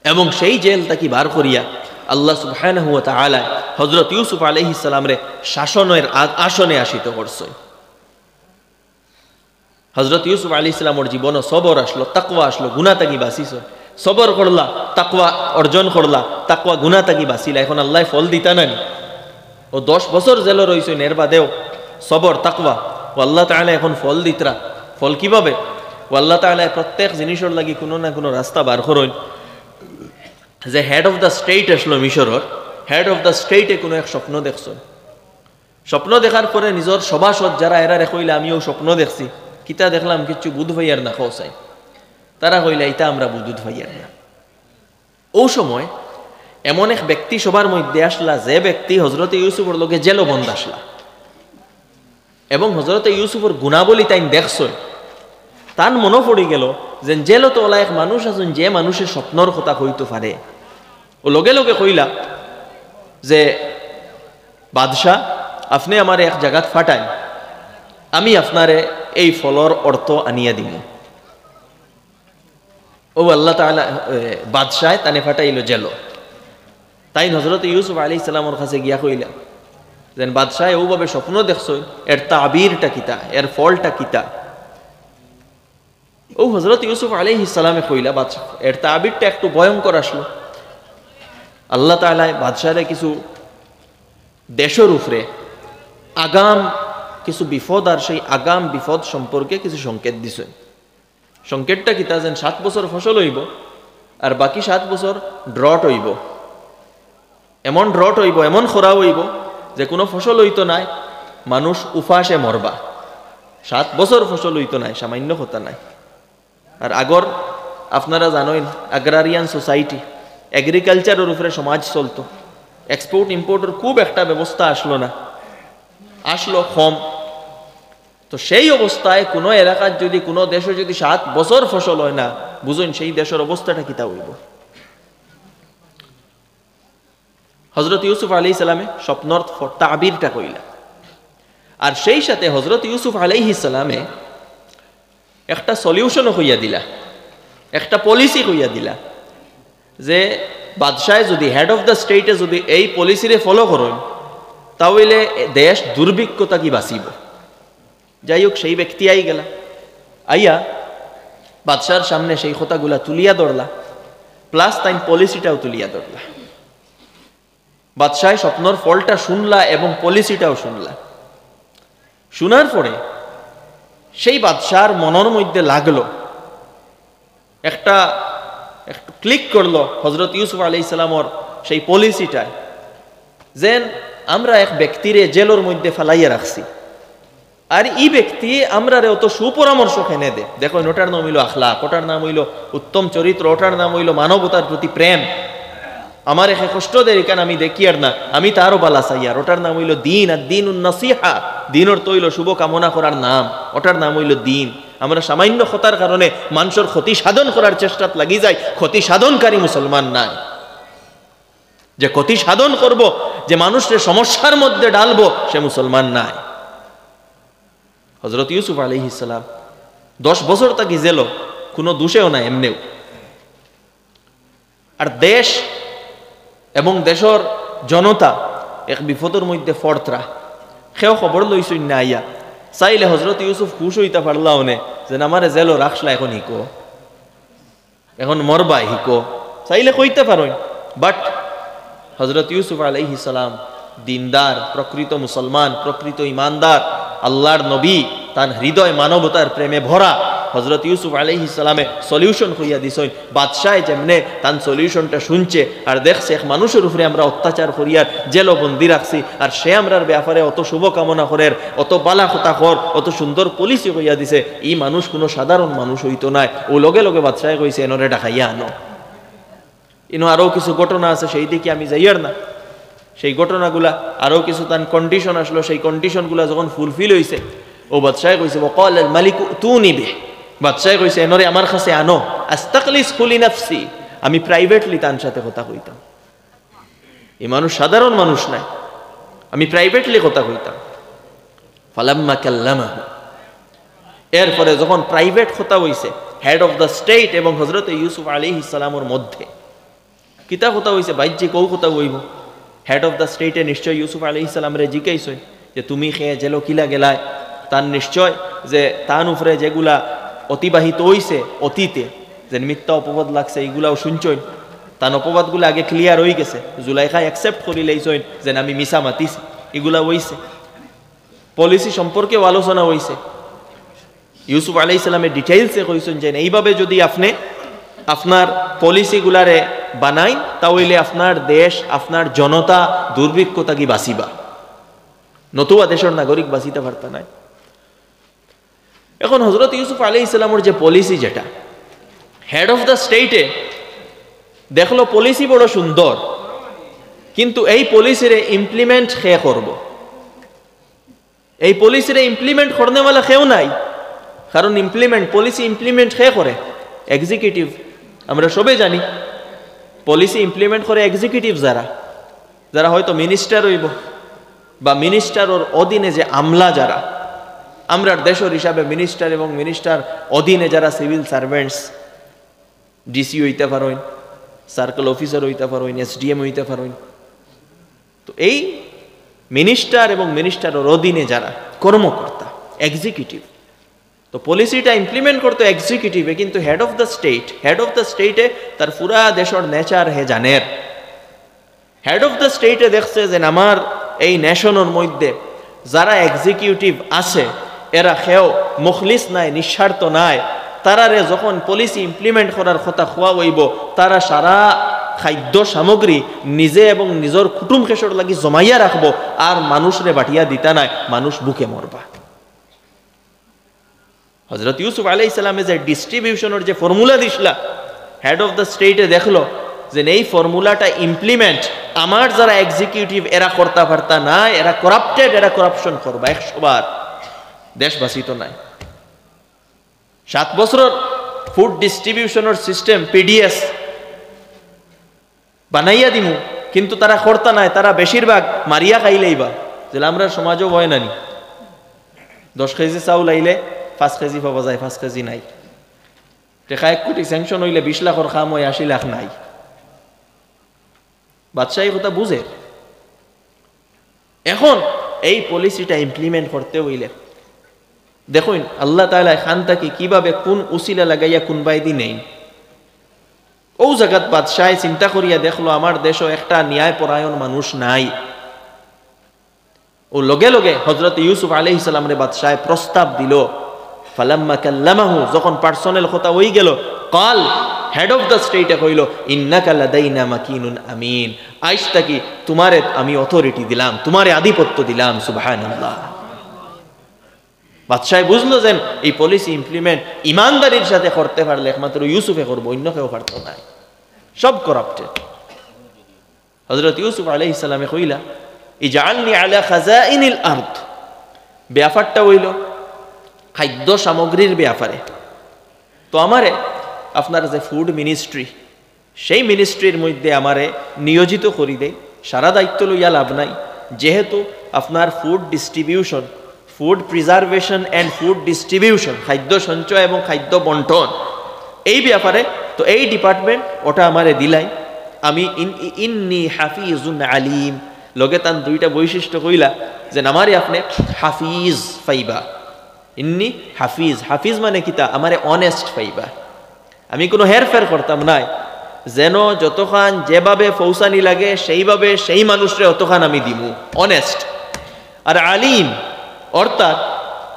এবং সেই জেল তাকে বার করিয়া আল্লাহ সুবহানাহু ওয়া তাআলা হযরত ইউসুফ আলাইহিস সালামরে শাসনের আসনে আসিত করছে। হযরত ইউসুফ আলাইহিস সালামের জীবনে সবর আসলো, তাকওয়া আসলো, গুনাহ থেকে বাঁচিছ। সবর করলা, তাকওয়া অর্জন করলা, তাকওয়া গুনাহ থেকে বাঁচিলা, এখন আল্লাহ ফল দিতা নানি। ও 10 বছর জেল রইছে, এর বাদেও সবর তাকওয়া ও আল্লাহ তাআলা এখন ফল দিতরা। ফল কিভাবে? ও আল্লাহ তাআলা প্রত্যেক জিনিসের লাগি কোনো না কোনো রাস্তা বার করেন। যে হেড অফ দ্য স্টেট আসলো মিশরের, হেড অফ দ্য স্টেটে কোনো এক স্বপ্ন দেখছেন। স্বপ্ন দেখার পরে নিজের সভাসদ যারা এরা কইলে আমিও স্বপ্ন দেখছি, কিতা দেখলাম কিছু বুধ ভাইয়ার না খোসাই, তারা কইলে এটা আমরা বুধ ভাইয়ার না। ও সময় এমন এক ব্যক্তি সবার মধ্যে আসলা, যে ব্যক্তি হযরত ইউসুফের লগে জেল বন্ধ আসলা, এবং হযরত ইউসুফের গুণাবলী তাই দেখছেন। তান মনে পড়ি গেল যে জেলো তো ওলা এক মানুষ আছেন যে মানুষের স্বপ্নর কথা কইতে পারে। ও লগে লগে কইলা যে বাদশাহ, আপনি আমার এক জায়গাত ফাটাই, আমি আপনারে এই ফলর অর্থ আনিয়া দিব। ও আল্লাহ তাআলা বাদশাহ তানে ফাটাইল জেলো। তাই হযরত ইউসুফ আলাইহিস সালামের কাছে গিয়া কইলা যেন বাদশাহ ওভাবে স্বপ্ন দেখছ, এর তাবিরটা কিতা, এর ফলটা কিতা। ও হযরত ইউসুফ আলাইহিস সালামে কইলা বাদশাহ এর তাবিরটা একটু ভয়ঙ্কর আসলো। আল্লাহ তাআলা বাদশাহরে কিছু দেশের উপরে আগাম কিছু বিপদ আর সেই আগাম বিপদ সম্পর্কে কিছু সংকেত দিছেন। সংকেতটা কিতা যেন 7 বছর ফসল হইব আর বাকি 7 বছর ড্রট হইব। এমন ড্রট হইব, এমন খরা হইব যে কোনো ফসল হইতো নাই, মানুষ উপাসে মরবা। 7 বছর ফসল হইতো নাই, সামান্য কথা নাই। আর আগর আপনারা জানেন আগ্রারিয়ান সোসাইটি, এগ্রিকালচারের উপরে সমাজ চলতো। এক্সপোর্ট ইম্পোর্টের খুব একটা ব্যবস্থা আসলো না, আসলো কম। তো সেই অবস্থায় কোনো এলাকার যদি কোনো দেশে যদি 7 বছর ফসল হয় না, বুঝুন সেই দেশের অবস্থাটা কিতা হইব। হযরত ইউসুফ আলাইহিস সালামে স্বপ্নর তাবিরটা কইলা। আর সেই সাথে হযরত ইউসুফ আলাইহিস সালামে একটা সলিউশনও কইয়া দিলা, একটা পলিসি কইয়া দিলা যে বাদশাহ যদি হেড অফ দ্য স্টেটে যদি এই পলিসিরে ফলো করেন তাহলে দেশ দুর্ভিক্ষতা কি বাঁচিব। যাই হোক সেই ব্যক্তি আই গেলা, আইয়া বাদশার সামনে সেই কথাগুলা তুলিয়া ধরলা, প্লাস তাই পলিসিটাও তুলিয়া ধরলা। বাদশাহ স্বপ্নর ফলটা শুনলা এবং পলিসিটাও শুনলা। শোনার পরে সেই বাদশার মনের মধ্যে লাগলো, একটা একটু ক্লিক করলো হযরত ইউসুফ আলাইহিস সালামর সেই পলিসিটায়, যেন আমরা এক ব্যক্তিরে জেলের মধ্যে ফেলাইয়া রাখছি, আর এই ব্যক্তি আমরা অত সুপরামর্শ খেনে দে। দেখো ওটার নাম হইল আখলাক, ওটার নাম হইল উত্তম চরিত্র, ওটার নাম হইল মানবতার প্রতি প্রেম। আমার একে কষ্ট দেয় কেন আমি দেখি আর না, আমি তারও বালা চাই। আর ওটার নাম হইল দিন, আর দিন নাসিহা, দিনের তো হইল শুভ কামনা করার নাম, ওটার নাম হইল দিন। আমরা সামান্য ক্ষতার কারণে মানুষের ক্ষতি সাধন করার চেষ্টাত লাগি যাই, ক্ষতি সাধনকারী মুসলমান নাই। যে ক্ষতি সাধন করব, যে মানুষের সমস্যার মধ্যে ডালবো, সে মুসলমান নাই। হযরত ইউসুফ আলাইহিস সালাম 10 বছর তাকে জেল, কোনো দোষেও না এমনেও। আর দেশ এবং দেশের জনতা এক বিপদের মধ্যে ফর্তরা, সেও খবর লইছই না আইয়া। চাইলে হযরত ইউসুফ খুশ হইতা পারলাও নে যে আমারে জেল রাখলা, এখন হিকো, এখন মরবা হিকো, চাইলে কইতে পারো। বাট হযরত ইউসুফ আলাইহিস সালাম দিনদার, প্রকৃত মুসলমান, প্রকৃত ইমানদার, আল্লাহর নবী, তার হৃদয় মানবতার প্রেমে ভরা। হযরত ইউসুফ আলাইহিস সালামে সলিউশন হইয়া দিছেন। বাদশাহ যেমনে তার সলিউশনটা শুনছে আর দেখছে এক মানুষের উপরে আমরা অত্যাচার করিয়ার জেল বন্দি রাখছি, আর সে আমরার ব্যাপারে অত শুভকামনা করের, অত বালা কথা কর, অত সুন্দর পলিসি হইয়া দিছে, এই মানুষ কোনো সাধারণ মানুষ হইতো নাই। ও লগে লগে বাদশাহ কইছে এনরে ডাকাইয়া আনো। ইনো আরও কিছু ঘটনা আছে, সেই দিকে আমি যাইয়ার না। সেই ঘটনাগুলা আরও কিছু তার কন্ডিশন আসলো, সেই কন্ডিশনগুলা যখন ফুলফিল হয়েছে, ও বাদশাহ কইছে ওয়াকাল আল মালিক তুনি বে, বাদশাহ কইছে এনরে আমার কাছে আনো, আস্তাকলিস কুলি নাফসি, আমি প্রাইভেটলি তার সাথে কথা কইতাম। এই মানুষ সাধারণ মানুষ নাই, আমি প্রাইভেটলি কথা কইতাম। ফালাম্মা কাল্লামাহু, এরপরে যখন প্রাইভেট কথা হইছে হেড অফ দ্য স্টেট এবং হযরত ইউসুফ আলাইহিস সালামের মধ্যে, কিতা কথা হইছে বাইজ্যে কৌ কথা হইব। হেড অফ দ্য স্টেটে নিশ্চয় ইউসুফ আলাইহিস সালামরে জিজ্ঞাসা যে তুমি খেয়ে জেলো কিলা গেলায়, তার নিশ্চয় যে তার উপরে যেগুলা অতিবাহিত হইছে অতীতে, যে মিথ্যা অপবাদ লাগছে, এইগুলাও শুনছই। তার অপবাদগুলো আগে ক্লিয়ার হয়ে গেছে, জুলাইখা অ্যাকসেপ্ট করি লাইছই যে আমি মিছা মাতিছি, এগুলা হইছে। পলিসি সম্পর্কেও আলোচনা হইছে। ইউসুফ আলাইহিস সালামের ডিটেইলসে কইছেন যে এইভাবে যদি আপনি আপনার পলিসিগুলারে বানাই, তাহলে আপনার দেশ, আপনার জনতা দুর্ভিক্ষতা কি বাঁচিবা, নতুবা দেশের নাগরিক বাঁচিতে পারতা নাই। এখন হযরত ইউসুফ আলাইহিস সালামের যে পলিসি, যেটা হেড অফ দ্য স্টেটে দেখলো পলিসি বড় সুন্দর, কিন্তু এই পলিসিরে ইমপ্লিমেন্ট কে করব, এই পলিসিরে ইমপ্লিমেন্ট করনেওয়ালা কেউ নাই। কারণ পলিসি ইমপ্লিমেন্ট করে এক্সিকিউটিভ। আমরা সবাই জানি পলিসি ইমপ্লিমেন্ট করে এক্সিকিউটিভ যারা হয়তো মিনিস্টার হইব বা মিনিস্টার ওর অধীনে যে আমলা যারা, আমরা দেশের হিসাবে মিনিস্টার এবং মিনিস্টার অধীনে যারা সিভিল সার্ভেন্টস, ডিসি হইতে পারেন, সার্কেল অফিসার হইতে পারেন, এসডিএম হইতে পারেন। তো এই মিনিস্টার এবং মিনিস্টারের অধীনে যারা কর্মকর্তা এক্সিকিউটিভ, তো পলিসিটা ইমপ্লিমেন্ট করতো এক্সিকিউটিভে, কিন্তু হেড অফ দ্য স্টেটে তার পুরা দেশের নেচার হে জানের। হেড অফ দ্য স্টেটে দেখছে যে আমার এই নেশনের মধ্যে যারা এক্সিকিউটিভ আছে এরা খেয়েও মুখলিস নাই, নিঃস্বার্থ নাই, তারারে যখন পলিসি ইমপ্লিমেন্ট করার কথা খোয়া হইব, তারা সারা খাদ্য সামগ্রী নিজে এবং নিজের কুটুম খেসর লাগি জমাইয়া রাখবো, আর মানুষরে বাটিয়া দিতা নাই, মানুষ বুকে মরবা। হযরত ইউসুফ আলাইহিস সালামে যে ডিস্ট্রিবিউশনের যে ফর্মুলা দিছলা, হেড অফ দ্য স্টেটে দেখলো যে এই ফর্মুলাটা ইমপ্লিমেন্ট আমার যারা এক্সিকিউটিভ এরা করতে পারতা না, এরা করাপ্টেড, এরা করাপশন করবা 100 বার, দেশ বাঁচিত নাই। 7 বছরের ফুড ডিস্ট্রিবিউশনের সিস্টেম পিডিএস বানাইয়া দিমু, কিন্তু তারা করতা নাই, তারা বেশিরভাগ মারিয়া খাইলেইবা। যে আমরা সমাজও হয় নানি 10 কেজি চাউল আইলে 5 কেজি পাওয়া যায়, 5 কেজি নাই। টেকা 1 কোটি স্যাংশন হইলে 20 লাখের কাম হয়, 80 লাখ নাই। বাদশাহী কথা বুঝে। এখন এই পলিসিটা ইমপ্লিমেন্ট করতে হইলে দেখুন আল্লাহ তাআলা খান তাকে কিভাবে কোন উসিলা লাগাইয়া কোন বাইদি নেই। ও জায়গাত বাদশাহ চিন্তা করিয়া দেখলো আমার দেশও একটা ন্যায় পরায়ণ মানুষ নাই। ও লগে লগে হযরত ইউসুফ আলাইহিস সালামের বাদশাহ প্রস্তাব দিল। ফালাম্মা কাল্লামাহু, যখন পার্সোনাল কথা হই গেল, কাল হেড অফ দ্য স্টেটে কইল ইন্নাকা লাদাইনা মাকিনুন আমিন, আইজ তাকি তোমারে আমি অথরিটি দিলাম, তোমারে আধিপত্য দিলাম। সুবহানাল্লাহ। বাদশাহ বুঝলো যে এই পলিসি ইমপ্লিমেন্ট ইমানদারির সাথে করতে পারলে একমাত্র ইউসুফে করবো, অন্য কেউ পারতো না, সব করাপ্টেড। হযরত ইউসুফ আলাইহিস সালামে কইলা ইজআলনি আলা খাজাইনিল আরদ, ব্যাপারটা হইল খাদ্য সামগ্রীর ব্যাপারে। তো আমারে আপনার যে ফুড মিনিস্ট্রি, সেই মিনিস্ট্রির মধ্যে আমারে নিয়োজিত করি দেয়। সারা দায়িত্ব লইয়া লাভ নাই, যেহেতু আপনার food distribution, food preservation and food distribution, খাদ্য সঞ্চয় এবং খাদ্য বন্টন, এই ব্যাপারে তো এই ডিপার্টমেন্ট ওটা আমারে দিলাই। আমি ইন্নি হাফিজুন আলিম, লগে তান 2টা বৈশিষ্ট্য কইলা যে আমারে আপনি হাফিজ পাইবা। ইন্নি হাফিজ, হাফিজ মানে কিতা, আমারে অনেস্ট পাইবা। আমি কোনো হেরফের করতাম নাই, যেন যতখান যেভাবে ফৌসানি লাগে সেইভাবে সেই মানুষরে অতখান আমি দিমু, অনেস্ট। আর আলিম অর্থাৎ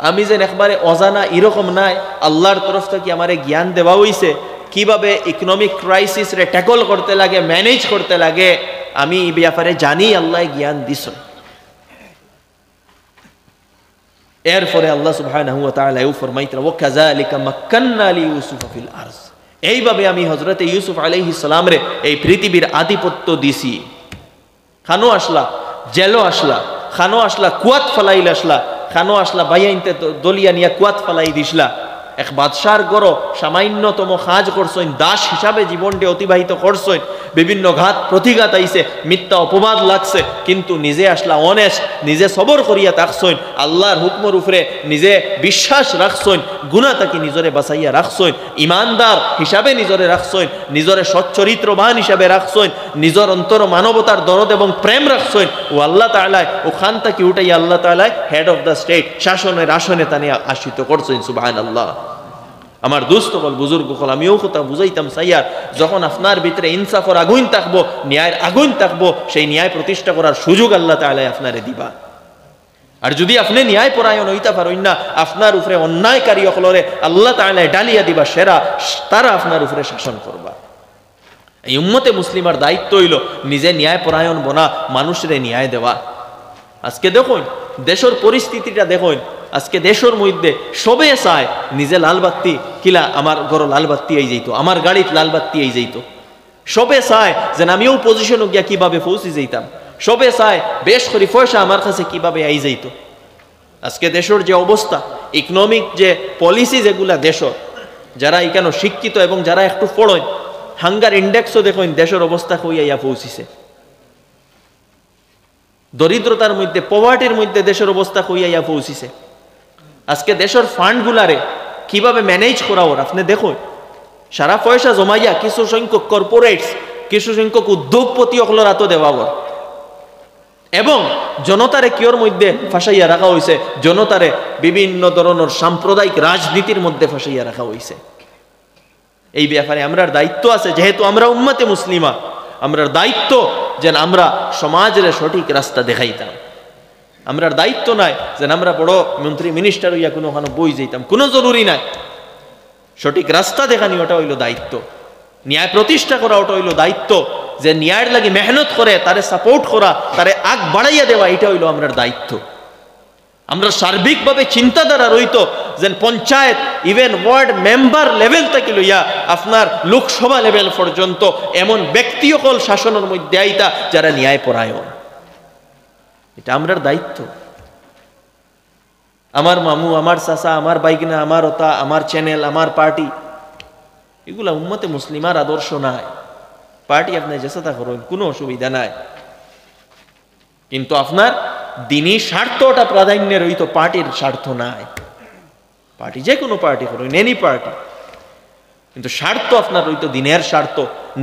আমি যেন একবারে অজানা এরকম নাই, আল্লাহর তরফ থেকে আমারে জ্ঞান দেওয়া হইছে কিভাবে ইকোনমিক ক্রাইসিস রে ট্যাকল করতে লাগে, ম্যানেজ করতে লাগে, আমি এই ব্যাপারে জানি, আল্লাহ জ্ঞান দিছ। এরপরে আল্লাহ সুবহানাহু ওয়া তাআলা ফরমাইতেন ওয়া কাযালিকা মাক্কান্না লিইউসুফা ফিল আরজ, এইভাবে আমি হযরত ইউসুফ আলাইহিস সালাম রে এই পৃথিবীর আধিপত্য দিছি। খানো আসলা, জেলো আসলা, খানো আসলা কুয়াত ফলাইল আসলা, খানো আসলা বাইয়াইনতে দলিয়া নিয়া কুয়াত ফলাই দিসলা। এক বাদশার গড় সামান্যতম কাজ করছেন, দাস হিসাবে জীবনটি অতিবাহিত করছেন, বিভিন্ন ঘাত প্রতিঘাত আইছে, মিথ্যা অপবাদ লাগছে, কিন্তু নিজে আসলা অনেস্ট, নিজে সবর করিয়া থাকছেন, আল্লাহর হুকমর উপরে নিজে বিশ্বাস রাখছেন, গুনাহ তাকে নিজরে বাঁচাইয়া রাখছেন, ইমানদার হিসাবে নিজরে রাখছেন, নিজরে সচ্চরিত্রবান হিসাবে রাখছেন, নিজের অন্তর মানবতার দরদ এবং প্রেম রাখছেন। ও আল্লাহ তাআলা ওখান থেকে উঠাই আল্লাহ তাআলা হেড অফ দ্য স্টেট শাসনের আসনে তানে আশ্রিত করছেন। সুবহানাল্লাহ। আমার দোস্ত বল, বুজুর্গ হল, আমিও কথা বুঝাইতাম সাইয়ার, যখন আপনার ভিতরে ইনসাফের আগুন থাকবো, ন্যায়ের আগুন থাকবো, সেই ন্যায় প্রতিষ্ঠা করার সুযোগ আল্লাহ তাআলা আপনারে দিবা। আর যদি আপনি ন্যায় পরায়ণ হইতে পারেন না, আপনার উপরে অন্যায়কারী হলরে আল্লাহ তাআলা ডালিয়া দিবা সেরা, তারা আপনার উপরে শাসন করবা। এই উম্মতে মুসলিমার দায়িত্ব হইল নিজে ন্যায় পরায়ণ বনা, মানুষের ন্যায় দেওয়া। আজকে দেখুন দেশের পরিস্থিতিটা, দেখুন আজকে দেশের মধ্যে সবে চায় নিজে লালবাত্তি কিলা, আমার ঘর লালবাত্তি এই যাইতো, আমার গাড়িতে লালবাত্তি এই যাইতো। সবে চায় যেন আমিও পজিশনে গিয়া কিভাবে পৌঁছে যাইতাম, সবে চায় বেশ করি পয়সা আমার কাছে কিভাবে আই যাইতো। আজকে দেশের যে অবস্থা, ইকোনমিক যে পলিসি যেগুলা দেশ, যারা এখানে শিক্ষিত এবং যারা একটু পড়েন, হাঙ্গার ইন্ডেক্সও দেখুন দেশের অবস্থা হইয়া পৌঁছিছে। দরিদ্রতার মধ্যে, পভার্টির মধ্যে দেশের অবস্থা হইয়া পৌঁছিছে। আজকে দেশের ফান্ডগুলারে কিভাবে ম্যানেজ করা ওর আপনি দেখুন, সারা পয়সা জমাইয়া কিছু সংখ্যক কর্পোরেটস, কিছু সংখ্যক উদ্যোগপতি অকলর হাতে দেওয়া ওর, এবং জনতারে কিওর মধ্যে ফাঁসাইয়া রাখা হয়েছে, জনতারে বিভিন্ন ধরনের সাম্প্রদায়িক রাজনীতির মধ্যে ফাঁসাইয়া রাখা হয়েছে। এই ব্যাপারে আমরার দায়িত্ব আছে, যেহেতু আমরা উম্মতে মুসলিমা, আমরার দায়িত্ব যেন আমরা সমাজের সঠিক রাস্তা দেখাইতাম। আমরার দায়িত্ব নাই যেন আমরা বড় মন্ত্রী মিনিস্টার হইয়া কোনো ওখানে বই যাইতাম, কোনো জরুরি নাই। সঠিক রাস্তা দেখানি ওটা হইল দায়িত্ব, ন্যায় প্রতিষ্ঠা করা ওটা হইল দায়িত্ব, যে ন্যায়ের লাগি মেহনত করে তারে সাপোর্ট করা, তারে আগ বাড়াইয়া দেওয়া, এটা হইল আমরার দায়িত্ব। আমরা সার্বিকভাবে চিন্তাধারা রইত যেন panchayat, even ward member level থেকে লইয়া আপনার লোকসভা লেভেল পর্যন্ত এমন ব্যক্তিসকল শাসনের মধ্যে আইতা যারা ন্যায় পরায়ণ। এটা আমরার দায়িত্ব। আমার মামু, আমার চাচা, আমার বাইকনা, আমার ওতা, আমার চ্যানেল, আমার পার্টি, এগুলা উম্মতে মুসলিমার আদর্শ নাই। পার্টি আপনার যেসাথা করেন, কোনো অসুবিধা নাই, কিন্তু আপনার দিনী স্বার্থটা প্রাধান্য রইত, পার্টির স্বার্থ নাই। পার্টি যে কোনো পার্টি করুন, এনি পার্টি, কিন্তু স্বার্থ আপনার রইত দিনের স্বার্থ,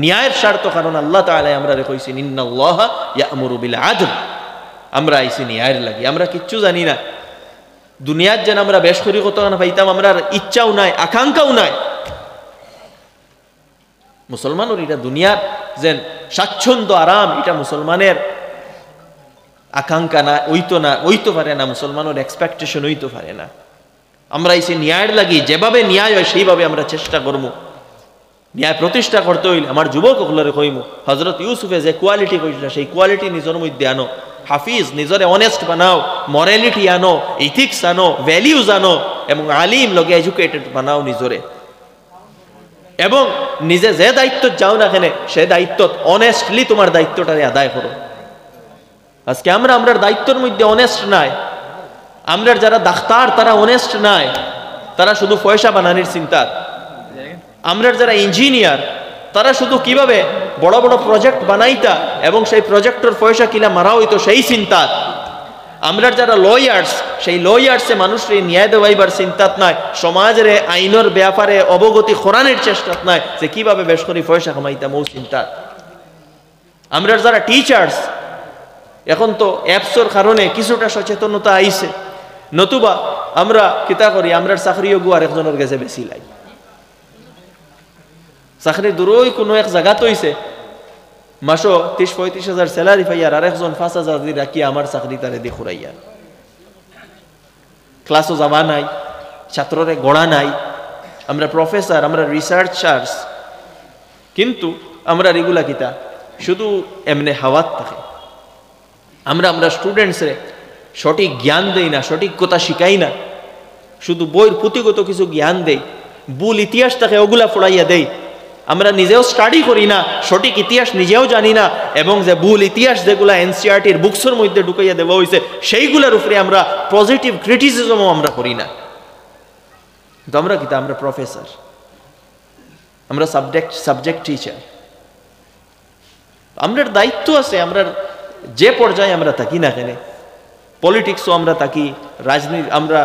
ন্যায়ের স্বার্থ। কারণ আল্লাহ তাআলা আমরা কইছি ইন্নাল্লাহা ইয়া'মুরু বিল আদল, আমরা আইছি ন্যায়ের লাগি। আমরা কিচ্ছু জানি না দুনিয়ার যেন আমরা বেশ করি কত পাইতাম, আমরা ইচ্ছাও নাই, আকাঙ্ক্ষাও নাই। মুসলমানের এটা দুনিয়ার যেন স্বাচ্ছন্দ্য আরাম, এটা মুসলমানের আকাঙ্ক্ষা না, ওইতো পারে না, মুসলমানের এক্সপেকটেশন হইতে পারে না। আমরা এসে ন্যায়ের লাগি, যেভাবে ন্যায় হয় সেইভাবে আমরা চেষ্টা করবো। ন্যায় প্রতিষ্ঠা করতে হইলে আমার যুবক ওগুলোরে কইমু, হযরত ইউসুফে যে কোয়ালিটি কইছিল সেই কোয়ালিটি নিজের মধ্যে আনো। হাফিজ, নিজরে অনেস্ট বানাও, মরালিটি আনো, ইথিক্স আনো, ভ্যালিউজ আনো, এবং আলিম লগে এডুকেটেড বানাও নিজরে। এবং নিজে যে দায়িত্ব যাও না কেন, সে দায়িত্ব অনেস্টলি তোমার দায়িত্বটারে আদায় করো। আজকে আমরার দায়িত্বের মধ্যে অনেস্ট নাই। আমরার যারা ডাক্তার তারা অনেস্ট নাই, তারা শুধু পয়সা বানানোর চিন্তা। আমরার যারা ইঞ্জিনিয়ার তারা শুধু কিভাবে বড় বড় প্রজেক্ট বানাইতা এবং সেই প্রজেক্টর পয়সা কিলা মারা হইতো সেই চিন্তা। আমরার যারা লয়ার্স, সেই লয়ার্সে মানুষের ন্যায় দেওয়াইবার চিন্তাত নাই, সমাজের আইনের ব্যাপারে অবগতি করানোর চেষ্টাত নাই, যে কিভাবে বেশ করে পয়সা কামাইতাম ও চিন্তা। আমরার যারা টিচার্স, এখন তো অ্যাপসের কারণে কিছুটা সচেতনতা আইছে, নতুবা আমরা কিতা করি, আমরার চাকরিও গু আরেকজনের কাছে বেশি লাই। চাকরি দূরই কোনো এক জায়গাত হইছে, মাসো 30-35 হাজার স্যালারি পাইয়ার, আর একজন 5,000 দিয়ে রাখি আমার চাকরি তারে দিয়ে খুরাইয়া। ক্লাসও যাওয়া নাই, ছাত্ররে গড়া নাই, আমরা প্রফেসর, আমরা রিসার্চার্স, কিন্তু আমরা রেগুলা কিতা শুধু এমনি হাওয়াত থাকে। আমরা স্টুডেন্টসরে সঠিক জ্ঞান দেই না, সঠিক কথা শিখাই না, শুধু বইয়ের পুঁথিগত কিছু জ্ঞান দেই, ভুল ইতিহাস থাকে ওগুলা পড়াইয়া দেই। আমরা নিজেও স্টাডি করি না, সঠিক ইতিহাস নিজেও জানি না, এবং যে ভুল ইতিহাস যেগুলা এনসিআরটির বুকসের মধ্যে ঢুকাইয়া দেওয়া হয়েছে সেইগুলোর উপরে আমরা পজিটিভ ক্রিটিসিজমও আমরা করি না। কিন্তু আমরা কিতা, আমরা প্রফেসর, আমরা সাবজেক্ট টিচার। আমরার দায়িত্ব আছে, আমরা যে পর্যায়ে আমরা থাকি না কেন, পলিটিক্সও আমরা থাকি, রাজনীতি, আমরা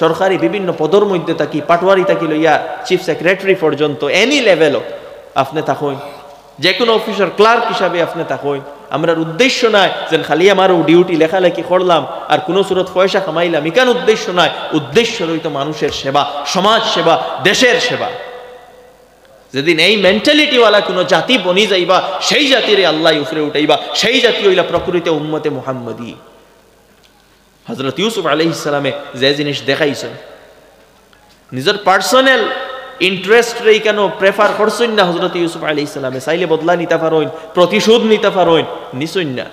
সরকারি বিভিন্ন পদের মধ্যে থাকি, পাটওয়ারি থাকি লইয়া চিফ সেক্রেটারি পর্যন্ত, এনি লেভেলও আপনি থাকুন, যে কোনো অফিসার ক্লার্ক হিসাবে আপনি থাকুন। আমরার উদ্দেশ্য নাই যে খালি আমারও ডিউটি লেখালেখি করলাম আর কোনো সুরত পয়সা কামাইলাম, এখান উদ্দেশ্য নাই। উদ্দেশ্য রইত মানুষের সেবা, সমাজ সেবা, দেশের সেবা। যেদিন এই মেন্টালিটিওয়ালা কোনো জাতি বনি যাইবা, সেই জাতির আল্লাহ উপরে উঠাইবা, সেই জাতি হইলা প্রকৃত উম্মতে মুহাম্মদী। হযরত ইউসুফ আলাইহিস সালামে যে জিনিস দেখাইছেন, নিজের পার্সোনাল ইন্টারেস্ট রে কেন প্রেফার করছেন না হযরত ইউসুফ আলাইহিস সালামে, চাইলে বদলা নিতে পারেন, প্রতিশোধ নিতে পারেন, নিছেন না।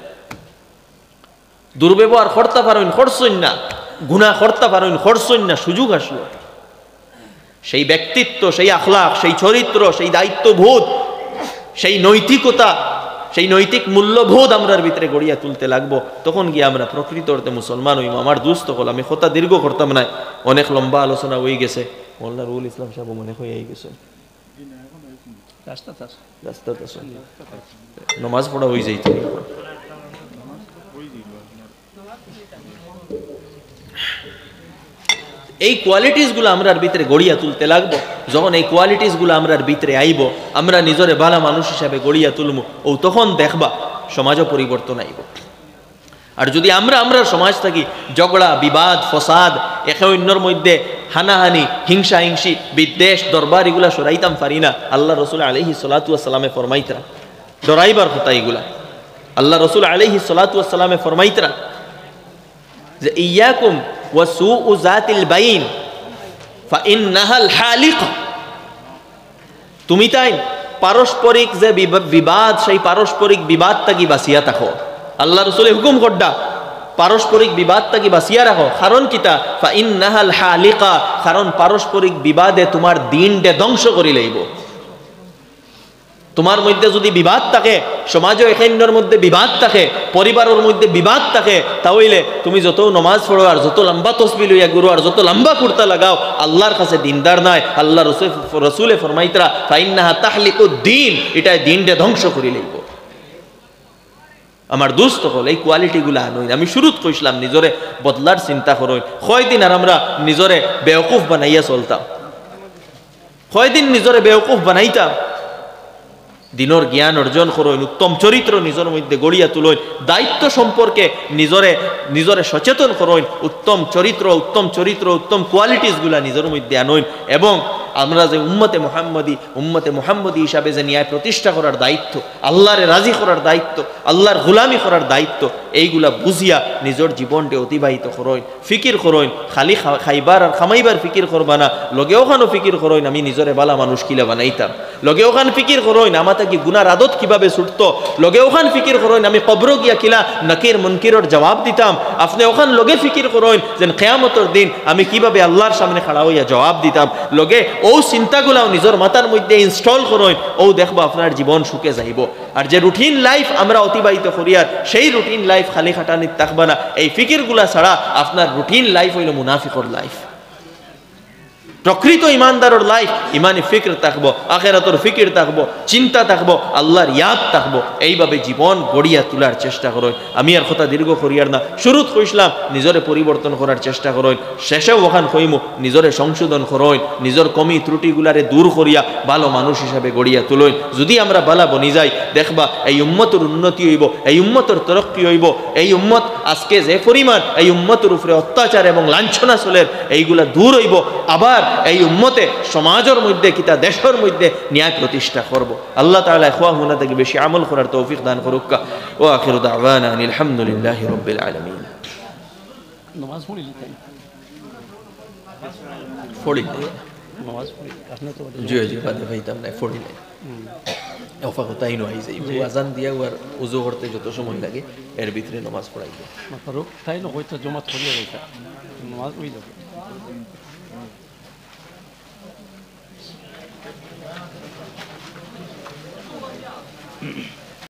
দুর্ব্যবহার করতে পারেন, করছেন না। গুনাহ করতে পারেন, করছেন না। সুযোগ আসলো, সেই ব্যক্তিত্ব, সেই আখলাক, সেই চরিত্র, সেই দায়িত্ববোধ, সেই নৈতিকতা, সেই নৈতিক মূল্যবোধ আমরার ভিতরে গড়িয়া তুলতে লাগবো, তখন গিয়ে আমরা প্রকৃত অর্থে মুসলমান হইব। আমার দুস্থ হল, আমি কথা দীর্ঘ করতাম না, অনেক লম্বা আলোচনা হয়ে গেছে। মোল্লা রুল ইসলাম সাহেব মনে হয়ে গেছে, নমাজ পড়া হয়ে যাইত। এই কোয়ালিটিস গুলো আমরার ভিতরে গড়িয়া তুলতে লাগবো। যখন এই কোয়ালিটিস গুলো আমরার ভিতরে আইব, আমরা নিজরে ভালো মানুষ হিসাবে গড়িয়া তুলবো, ও তখন দেখবা সমাজও পরিবর্তন আইব। আর যদি আমরা সমাজ থাকি ঝগড়া, বিবাদ, ফসাদ, একে অন্যর মধ্যে হানাহানি, হিংসা হিংসি, বিদ্বেষ, দরবার এগুলা সরাইতাম পারি না। আল্লাহ রসুল আলাইহিস সালাতু ওয়াস সালামে ফরমাইতরা, ডরাইবার কথা এগুলা। আল্লাহ রসুল আলাইহিস সালাতু ওয়াস সালামে ফরমাইতরা যে ইয়াকুম ওয়া সুউ যাতিল বাইন ফাইন্নাহাল হালিকা। তুমি তাই পারস্পরিক যে বিবাদ, সেই পারস্পরিক বিবাদ থাকি বাঁচিয়া থাকো। আল্লাহ রসুলের হুকুম করডা পারস্পরিক বিবাদ থাকি বাঁচিয়া রাখো। কারণ কিতা? ফাইন্নাহাল হালিকা, কারণ পারস্পরিক বিবাদে তোমার দিনটা ধ্বংস করি লইব। তোমার মধ্যে যদি বিবাদ থাকে, সমাজও এখানের মধ্যে বিবাদ থাকে, পরিবারের মধ্যে বিবাদ থাকে, তাহলে তুমি যত নমাজ পড়ো আর যত লম্বা তসবিহ লইয়া গুরু আর যত লম্বা কুর্তা লাগাও, আল্লাহর কাছে দিনদার নাই। আল্লাহ রসুলে ফরমাইতরা ফাইন্নাহা তাহলিকুদ দিন, এটা দিনটা ধ্বংস করি লইব। আমার দুস্থ হল এই কোয়ালিটিগুলো আনই। আমি শুরুত কইছিলাম নিজরে বদলার চিন্তা করই। কয়দিন আর আমরা নিজরে বেওকুফ বানাইয়া চলতাম, কয়দিন নিজরে বেওকুফ বানাইতাম। দিনের জ্ঞান অর্জন করইন, উত্তম চরিত্র নিজের মধ্যে গড়িয়া তুলইন, দায়িত্ব সম্পর্কে নিজরে সচেতন করইন, উত্তম চরিত্র উত্তম কোয়ালিটিসগুলা নিজের মধ্যে আনইন। এবং আমরা যে উম্মতে মুহাম্মদী হিসাবে যে ন্যায় প্রতিষ্ঠা করার দায়িত্ব, আল্লাহরে রাজি করার দায়িত্ব, আল্লাহর গোলামি করার দায়িত্ব, এইগুলা বুঝিয়া নিজের জীবনকে অতিবাহিত করইন। ফিকির করইন, খালি খাইবার আর খামাইবার ফিকির করবা না, লগে ওখানো ফিকির করইন আমি নিজরে বালা মানুষ কিলা বানাইতাম। লগে ওখান ফিকির করইন আমাতে কি গুনার আদত কিভাবে ছুটতো। লগে ওখান ফিকির করইন আমি কবর গিয়া কিলা নাকির মুনকিরের জবাব দিতাম। আপনি ওখান লগে ফিকির করইন যে কিয়ামতের দিন আমি কিভাবে আল্লাহর সামনে খাড়া হইয়া জবাব দিতাম। লগে ও চিন্তাগুলাও নিজের মাথার মধ্যে ইনস্টল করইন, ও দেখবো আপনার জীবন সুখে যাইব। আর যে রুটিন লাইফ আমরা অতিবাহিত করি, আর সেই রুটিন লাইফ খালি খাটানিত থাকবা না। এই ফিকিরগুলা ছাড়া আপনার রুটিন লাইফ হইল মুনাফিকর লাইফ। প্রকৃত ইমানদারের লাইফ ইমানি ফিকির থাকবো, আখিরাতের ফিকির থাকবো, চিন্তা থাকবো, আল্লাহর ইয়াদ থাকবো। এইভাবে জীবন গড়িয়া তোলার চেষ্টা করুন। আমি আর কথা দীর্ঘ করিয়ার না, শুরুত কইছিলাম নিজরে পরিবর্তন করার চেষ্টা করুন, শেষেও ওখান কইমু নিজরে সংশোধন করুন, নিজের কমি ত্রুটিগুলারে দূর করিয়া ভালো মানুষ হিসাবে গড়িয়া তুলুন। যদি আমরা বালা বনি যাই, দেখবা এই উম্মতের উন্নতি হইব, এই উম্মতের তরক্কি হইব। এই উম্মত আজকে যে পরিমাণ এই উম্মতের উপরে অত্যাচার এবং লাঞ্ছনা চলের, এইগুলা দূর হইব। আবার এই উম্মতে সমাজের মধ্যে কিতা দেশের মধ্যে ন্যায় প্রতিষ্ঠা করব। আল্লাহ তাআলা ইখওয়াহুনা থেকে বেশি আমল করার তৌফিক দান করুক। ওয়া আখিরু দাওয়ানা আলহামদুলিল্লাহি রাব্বিল আলামিন। নামাজ পড়ি নামাজ পড়ি আপনি তো জি বাদে ভাইতাম না পড়ি নাই। ওফা কোথায় নয় যাই আজান দিয়া আর ওযু করতে যত সময় লাগে এর ভিতরে নামাজ পড়াইব। মাফরুক তাই না হয়তো জমাত করিয়া যাইতা নামাজ পড়ি যাবে।